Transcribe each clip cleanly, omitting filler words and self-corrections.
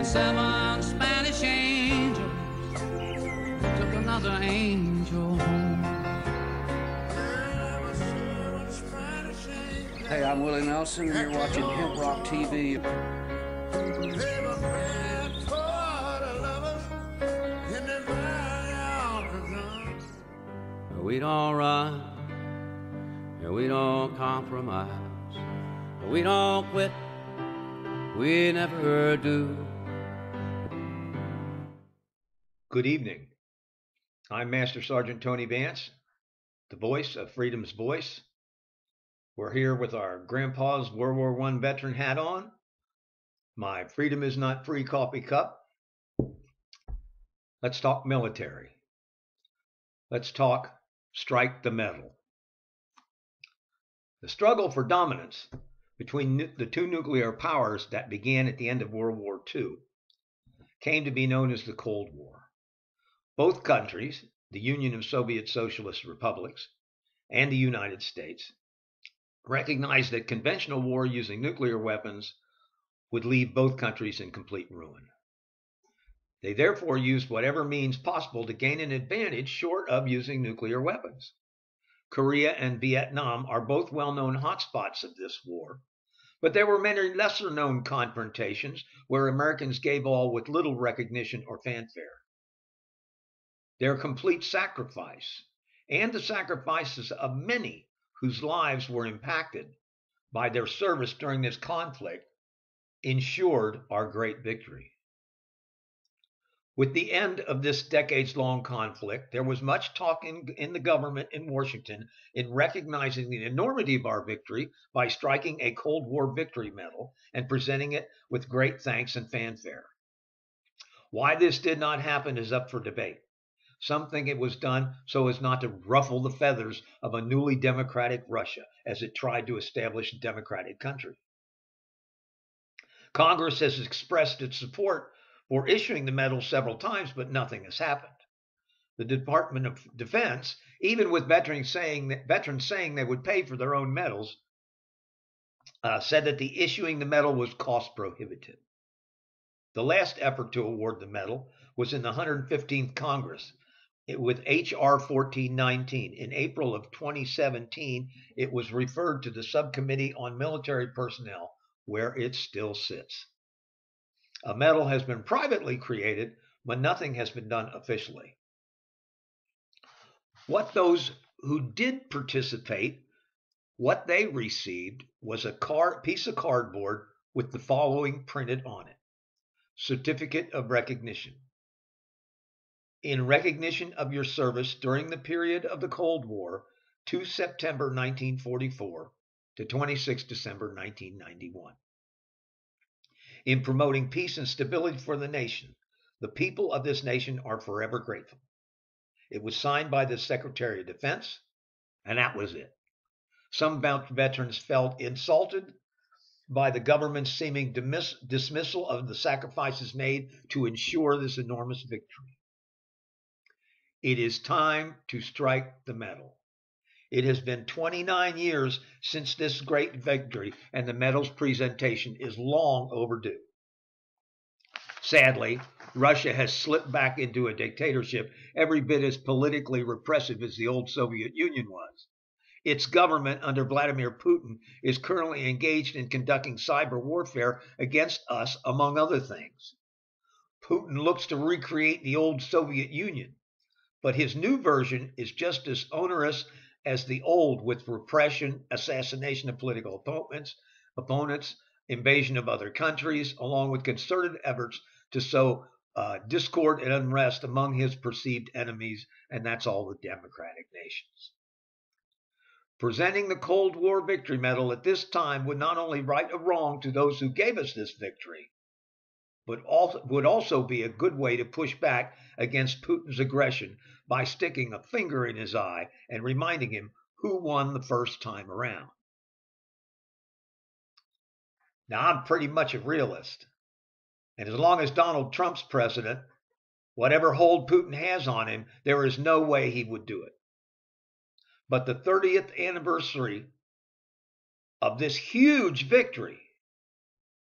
And 7 Spanish angels took another angel home. Hey, I'm Willie Nelson. You're watching HempRock TV. We don't run, and we don't compromise, we don't quit, we never do. Good evening. I'm Master Sergeant Tony Vance, the voice of Freedom's Voice. We're here with our grandpa's World War I veteran hat on, my Freedom is Not Free coffee cup. Let's talk military. Let's talk strike the medal. The struggle for dominance between the two nuclear powers that began at the end of World War II came to be known as the Cold War. Both countries, the Union of Soviet Socialist Republics and the United States, recognized that conventional war using nuclear weapons would leave both countries in complete ruin. They therefore used whatever means possible to gain an advantage short of using nuclear weapons. Korea and Vietnam are both well-known hotspots of this war, but there were many lesser-known confrontations where Americans gave all with little recognition or fanfare. Their complete sacrifice, and the sacrifices of many whose lives were impacted by their service during this conflict, ensured our great victory. With the end of this decades-long conflict, there was much talk in the government in Washington in recognizing the enormity of our victory by striking a Cold War victory medal and presenting it with great thanks and fanfare. Why this did not happen is up for debate. Some think it was done so as not to ruffle the feathers of a newly democratic Russia as it tried to establish a democratic country. Congress has expressed its support for issuing the medal several times, but nothing has happened. The Department of Defense, even with veterans saying they would pay for their own medals, said that the issuing the medal was cost prohibitive. The last effort to award the medal was in the 115th Congress with H.R. 1419. In April of 2017, it was referred to the Subcommittee on Military Personnel, where it still sits. A medal has been privately created, but nothing has been done officially. What those who did participate, what they received was a piece of cardboard with the following printed on it: Certificate of Recognition. In recognition of your service during the period of the Cold War, 2 September 1944 to 26 December 1991. In promoting peace and stability for the nation, the people of this nation are forever grateful. It was signed by the Secretary of Defense, and that was it. Some veterans felt insulted by the government's seeming dismissal of the sacrifices made to ensure this enormous victory. It is time to strike the medal. It has been 29 years since this great victory, and the medal's presentation is long overdue. Sadly, Russia has slipped back into a dictatorship every bit as politically repressive as the old Soviet Union was. Its government under Vladimir Putin is currently engaged in conducting cyber warfare against us, among other things. Putin looks to recreate the old Soviet Union, but his new version is just as onerous as the old, with repression, assassination of political opponents, invasion of other countries, along with concerted efforts to sow discord and unrest among his perceived enemies, and that's all the democratic nations. Presenting the Cold War Victory Medal at this time would not only right a wrong to those who gave us this victory, but would also be a good way to push back against Putin's aggression by sticking a finger in his eye and reminding him who won the first time around. Now, I'm pretty much a realist, and as long as Donald Trump's president, whatever hold Putin has on him, there is no way he would do it. But the 30th anniversary of this huge victory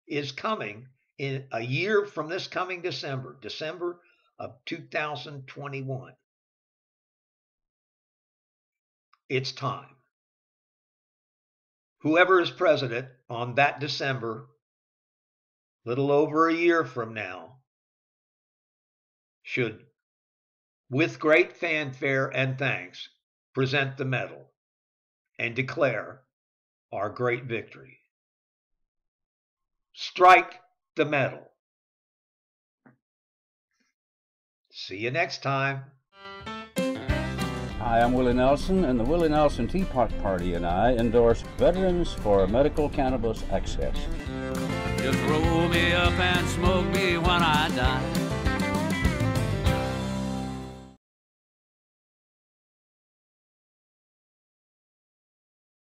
is coming in a year from this coming December, December of 2021, it's time. Whoever is president on that December, little over a year from now, should, with great fanfare and thanks, present the medal and declare our great victory. Strike the medal. See you next time. Hi, I'm Willie Nelson, and the Willie Nelson Teapot Party and I endorse Veterans for Medical Cannabis Access. Just roll me up and smoke me when I die.